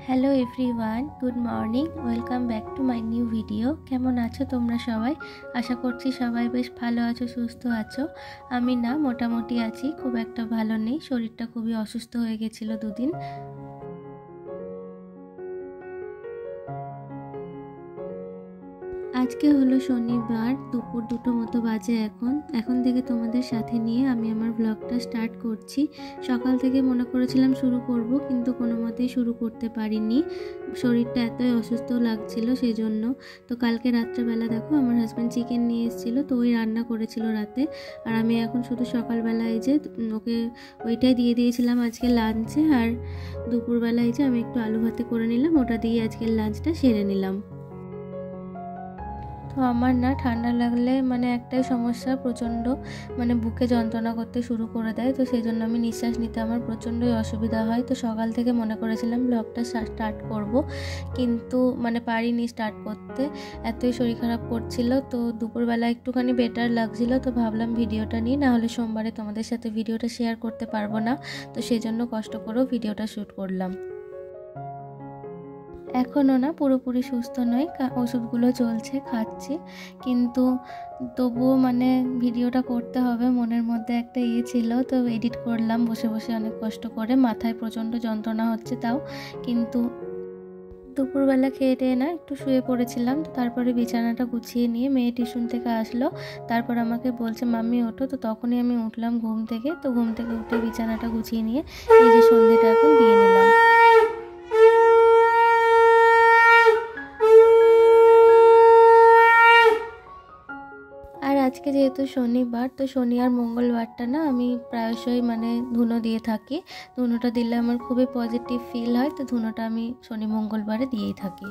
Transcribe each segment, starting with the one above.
Hello everyone, good morning. Welcome back to my new video. কেমন আছো তোমরা সবাই? আশা করছি সবাই বেশ ভালো আছো, সুস্থ আছো। আমি না মোটামুটি আছি, খুব একটা ভালো নেই। শরীরটা খুবই অসুস্থ হয়ে গেছিলো দুদিন। আজকে হলো শনিবার, দুপুর 2টো মতো বাজে। এখন থেকে তোমাদের সাথে নিয়ে আমি আমার ব্লগটা স্টার্ট করছি। সকাল থেকে মনে করেছিলাম শুরু করব, কিন্তু কোনো মতেই শুরু করতে পারিনি। শরীরটা এতই অসুস্থ লাগছিল সেই জন্য। তো কালকে রাত্রেবেলা দেখো আমার হাজব্যান্ড চিকেন নিয়ে এসেছিলো, তো ওই রান্না করেছিল রাতে। আর আমি এখন শুধু সকালবেলায় যে ওকে ওইটাই দিয়ে দিয়েছিলাম আজকে লাঞ্চে। আর দুপুরবেলায় যে আমি একটু আলু ভাতে করে নিলাম, ওটা দিয়ে আজকের লাঞ্চটা সেরে নিলাম। তো আমার না ঠান্ডা লাগলে একটাই সমস্যা, প্রচণ্ড বুকে যন্ত্রণা করতে শুরু করে দেয়। তো সেই জন্য আমি নিঃশ্বাস নিতে আমার প্রচণ্ডই অসুবিধা হয়। তো সকাল থেকে মনে করেছিলাম ব্লগটা স্টার্ট করব, কিন্তু পারিনি স্টার্ট করতে, এতই শরীর খারাপ করছিল। তো দুপুরবেলা একটুখানি বেটার লাগছিল, তো ভাবলাম ভিডিওটা নিই, নাহলে সোমবারে তোমাদের সাথে ভিডিওটা শেয়ার করতে পারবো না। তো সেই জন্য কষ্ট করেও ভিডিওটা শ্যুট করলাম। এখনও না পুরোপুরি সুস্থ নই, ওষুধগুলো চলছে, খাচ্ছি, কিন্তু তবুও ভিডিওটা করতে হবে, মনের মধ্যে একটা ছিল। তো এডিট করলাম বসে বসে অনেক কষ্ট করে, মাথায় প্রচণ্ড যন্ত্রণা হচ্ছে তাও। কিন্তু দুপুরবেলা খেয়ে টেয়ে না একটু শুয়ে পড়েছিলাম। তো তারপরে বিছানাটা গুছিয়ে নিয়ে মেয়ে টিউশন থেকে আসলো, তারপর আমাকে বলছে মাম্মি ওঠো। তো তখনই আমি উঠলাম ঘুম থেকে। তো ঘুম থেকে উঠে বিছানাটা গুছিয়ে নিয়ে এই যে সন্ধ্যেটা এখন দিয়ে নিলাম। আর আজকে যেহেতু শনিবার, তো শনি আর মঙ্গলবারটা না আমি প্রায়শই ধুনো দিয়ে থাকি। ধুনোটা দিলে আমার খুবই পজিটিভ ফিল হয়। তো ধুনোটা আমি শনি মঙ্গলবারে দিয়েই থাকি।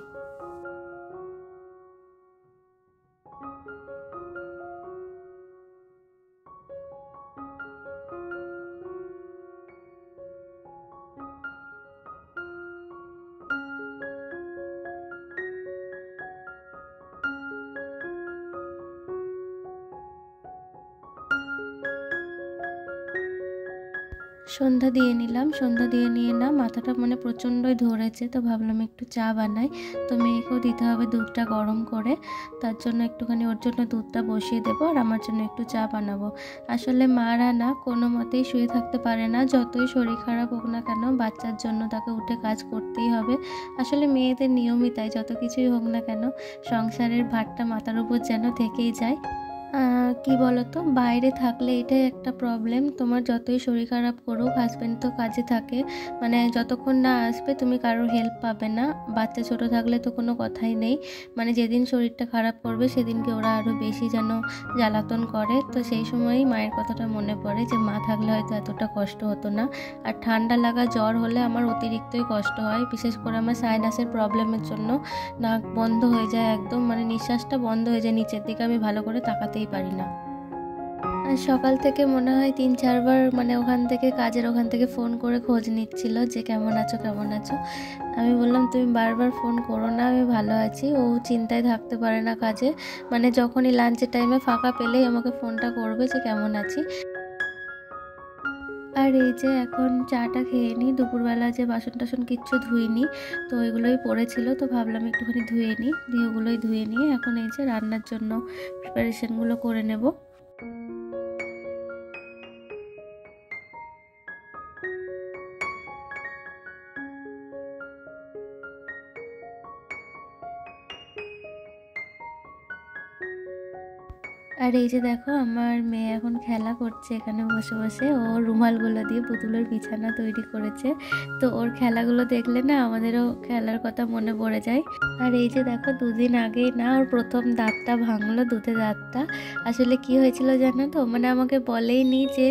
সন্ধ্যা দিয়ে নিলাম, সন্ধ্যা দিয়ে নিয়ে না মাথাটা প্রচণ্ডই ধরেছে। তো ভাবলাম একটু চা বানাই। তো মেয়েকেও দিতে হবে দুধটা গরম করে, তার জন্য একটুখানি ওর জন্য দুধটা বসিয়ে দেবো, আর আমার জন্য একটু চা বানাবো। আসলে মারা না কোনো মতেই শুয়ে থাকতে পারে না, যতই শরীর খারাপ হোক না কেন, বাচ্চার জন্য তাকে উঠে কাজ করতেই হবে। আসলে মেয়েদের নিয়মই তাই, যত কিছুই হোক না কেন সংসারের ভারটা মাথার উপর যেন থেকেই যায়। কি বলতো, বাইরে থাকলে এটাই একটা প্রবলেম, তোমার যতই শরীর খারাপ করুক, হাজব্যান্ড তো কাজে থাকে, যতক্ষণ না আসবে তুমি কারোর হেল্প পাবে না। বাচ্চা ছোট থাকলে তো কোনো কথাই নেই, যেদিন শরীরটা খারাপ করবে সেদিনকে ওরা আরও বেশি যেন জ্বালাতন করে। তো সেই সময়ই মায়ের কথাটা মনে পড়ে যে মা থাকলে হয়তো এতটা কষ্ট হতো না। আর ঠান্ডা লাগা জ্বর হলে আমার অতিরিক্তই কষ্ট হয়, বিশেষ করে আমার সাইনাসের প্রবলেমের জন্য নাক বন্ধ হয়ে যায় একদম, নিঃশ্বাসটা বন্ধ হয়ে যায়, নিচের দিকে আমি ভালো করে তাকাতেই পারি না। আর সকাল থেকে মনে হয় 3-4 বার কাজের ওখান থেকে ফোন করে খোঁজ নিচ্ছিল যে কেমন আছো কেমন আছো। আমি বললাম তুমি বারবার ফোন করো না, আমি ভালো আছি। ও চিন্তায় থাকতে পারে না কাজে, যখনই লাঞ্চের টাইমে ফাঁকা পেলেই আমাকে ফোনটা করবে যে কেমন আছি। আর এই যে এখন চাটা খেয়ে নিই। দুপুরবেলা যে বাসন টাসন কিচ্ছু ধুইনি, তো ওইগুলোই পড়েছিল, তো ভাবলাম একটুখানি ধুয়ে নিই, দিয়ে ওগুলোই ধুয়ে নিয়ে এখন এই যে রান্নার জন্য প্রিপারেশনগুলো করে নেব। আর এই যে দেখো আমার মেয়ে এখন খেলা করছে এখানে বসে বসে, ও রুমালগুলো দিয়ে পুতুলের বিছানা তৈরি করেছে। তো ওর খেলাগুলো দেখলে না আমাদেরও খেলার কথা মনে পড়ে যায়। আর এই যে দেখো 2 দিন আগেই না ওর প্রথম দাঁতটা ভাঙলো, দুধে দাঁতটা। আসলে কি হয়েছিল জানো তো, আমাকে বলেই নি যে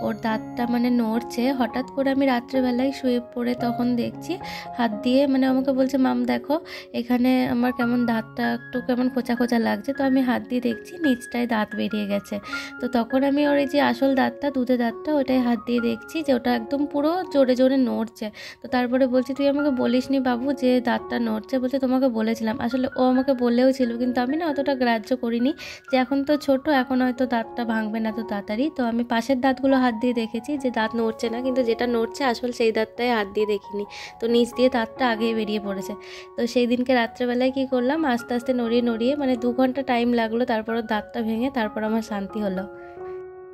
ওর দাঁতটা নড়ছে। হঠাৎ করে আমি রাত্রেবেলায় শুয়ে পড়ে তখন দেখছি হাত দিয়ে, আমাকে বলছে মাম দেখো এখানে আমার কেমন দাঁতটা একটু কেমন খোঁচা খোঁচা লাগছে। তো আমি হাত দিয়ে দেখছি নিচটায় দাঁত দাঁত বেরিয়ে গেছে। তো তখন আমি ওর এই যে আসল দাঁতটা, দুধের দাঁতটা, ওটাই হাত দিয়ে দেখছি যে ওটা একদম পুরো জোরে জোরে নড়ছে। তো তারপরে বলছি, তুই আমাকে বলিসনি বাবু যে দাঁতটা নড়ছে? বলছে, তোমাকে বলেছিলাম। আসলে ও আমাকে বলেও ছিল, কিন্তু আমি না অতটা গ্রাহ্য করিনি, যে এখন তো ছোট, এখন হয়তো দাঁতটা ভাঙবে না তো তাড়াতাড়ি। তো আমি পাশের দাঁতগুলো হাত দিয়ে দেখেছি যে দাঁত নড়ছে না, কিন্তু যেটা নড়ছে আসল সেই দাঁতটাই হাত দিয়ে দেখিনি। তো নিচ দিয়ে দাঁতটা আগেই বেরিয়ে পড়েছে। তো সেই দিনকে রাত্রেবেলায় কী করলাম, আস্তে আস্তে নড়িয়ে নড়িয়ে মানে 2 ঘন্টা টাইম লাগলো, তারপর ওর দাঁতটা ভেঙে তারপর আমার শান্তি হলো।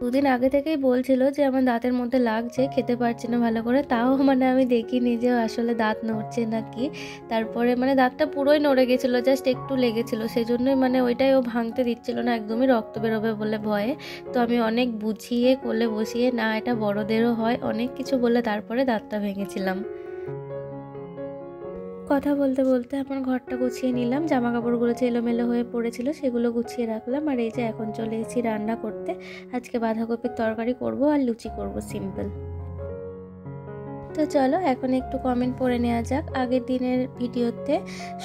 দুদিন আগে থেকেই বলছিল যে আমার দাঁতের মধ্যে লাগছে, খেতে পারছি না ভালো করে, তাও মানে আমি দেখিনি যে আসলে দাঁত নড়ছে নাকি। তারপরে মানে দাঁতটা পুরোই নড়ে গেছিলো, জাস্ট একটু লেগেছিলো, সেই জন্যই মানে ওইটাই ও ভাঙতে দিচ্ছিল না, একদমই রক্ত বেরোবে বলে ভয়ে। তো আমি অনেক বুঝিয়ে কোলে বসিয়ে, না এটা বড়দেরও হয়, অনেক কিছু বলে তারপরে দাঁতটা ভেঙেছিলাম। কথা বলতে বলতে আমার ঘরটা গুছিয়ে নিলাম, জামা কাপড়গুলো যে এলোমেলো হয়ে পড়েছিল সেগুলো গুছিয়ে রাখলাম। আর এই যে এখন চলে এসেছি রান্না করতে। আজকে বাঁধাকপির তরকারি করব আর লুচি করব, সিম্পল। তো চলো এখন একটু কমেন্ট পড়ে নেওয়া যাক। আগের দিনের ভিডিওতে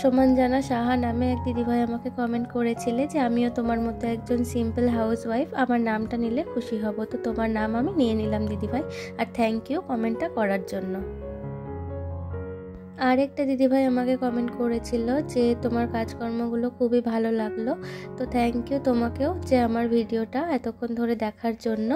সোমানজানা সাহা নামে এক দিদিভাই আমাকে কমেন্ট করেছিলে যে আমিও তোমার মতো একজন সিম্পল হাউস ওয়াইফ, আমার নামটা নিলে খুশি হব। তো তোমার নাম আমি নিয়ে নিলাম দিদিভাই, আর থ্যাংক ইউ কমেন্টটা করার জন্য। আর একটা দিদিভাই আমাকে কমেন্ট করেছিল যে তোমার কাজকর্মগুলো খুবই ভালো লাগলো। তো থ্যাংক ইউ তোমাকেও, যে আমার ভিডিওটা এতক্ষণ ধরে দেখার জন্য।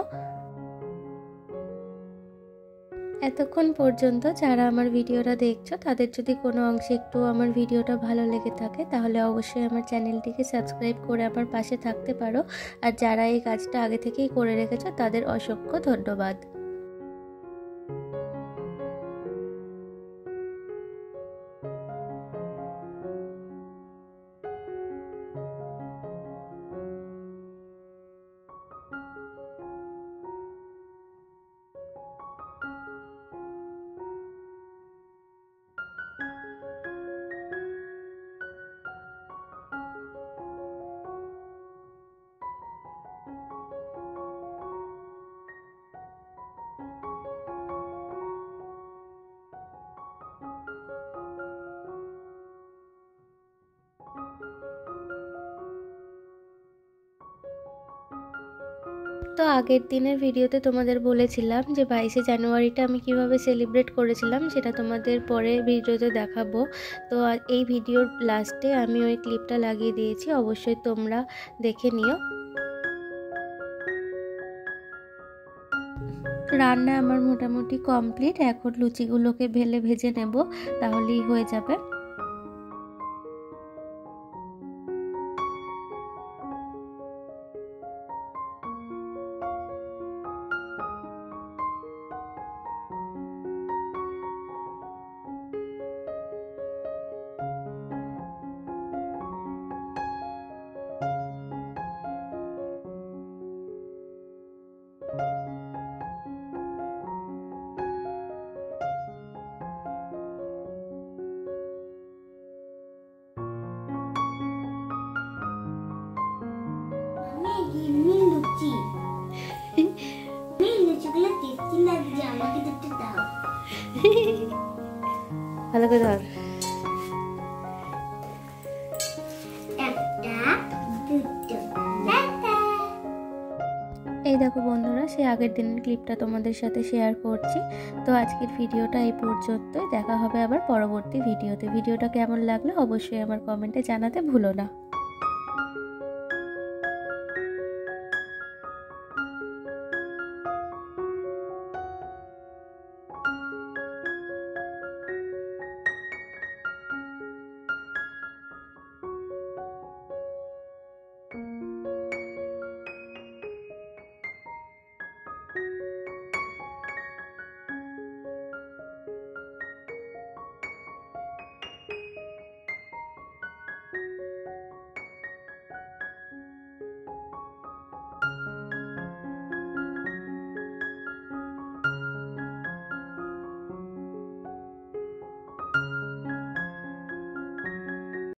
এতক্ষণ পর্যন্ত যারা আমার ভিডিওটা দেখছো, তাদের যদি কোনো অংশে একটু আমার ভিডিওটা ভালো লেগে থাকে, তাহলে অবশ্যই আমার চ্যানেলটিকে সাবস্ক্রাইব করে আমার পাশে থাকতে পারো। আর যারা এই কাজটা আগে থেকেই করে রেখেছো, তাদের অসংখ্য ধন্যবাদ। তো আগের দিনের ভিডিওতে তোমাদের বলেছিলাম যে 22শে জানুয়ারিটা আমি কিভাবে সেলিব্রেট করেছিলাম, সেটা তোমাদের পরে ভিডিওতে দেখাবো। তো এই ভিডিওর লাস্টে আমি ওই ক্লিপটা লাগিয়ে দিয়েছি, অবশ্যই তোমরা দেখে নিও। রান্না আমার মোটামুটি কমপ্লিট, এখন লুচিগুলোকে ভেজে নেব, তাহলেই হয়ে যাবে। ভালো করে ধর। এই দেখো বন্ধুরা, সেই আগের দিনের ক্লিপটা তোমাদের সাথে শেয়ার করছি। তো আজকের ভিডিওটা এই পর্যন্তই, দেখা হবে আবার পরবর্তী ভিডিওতে। ভিডিওটা কেমন লাগলো অবশ্যই আমার কমেন্টে জানাতে ভুলো না।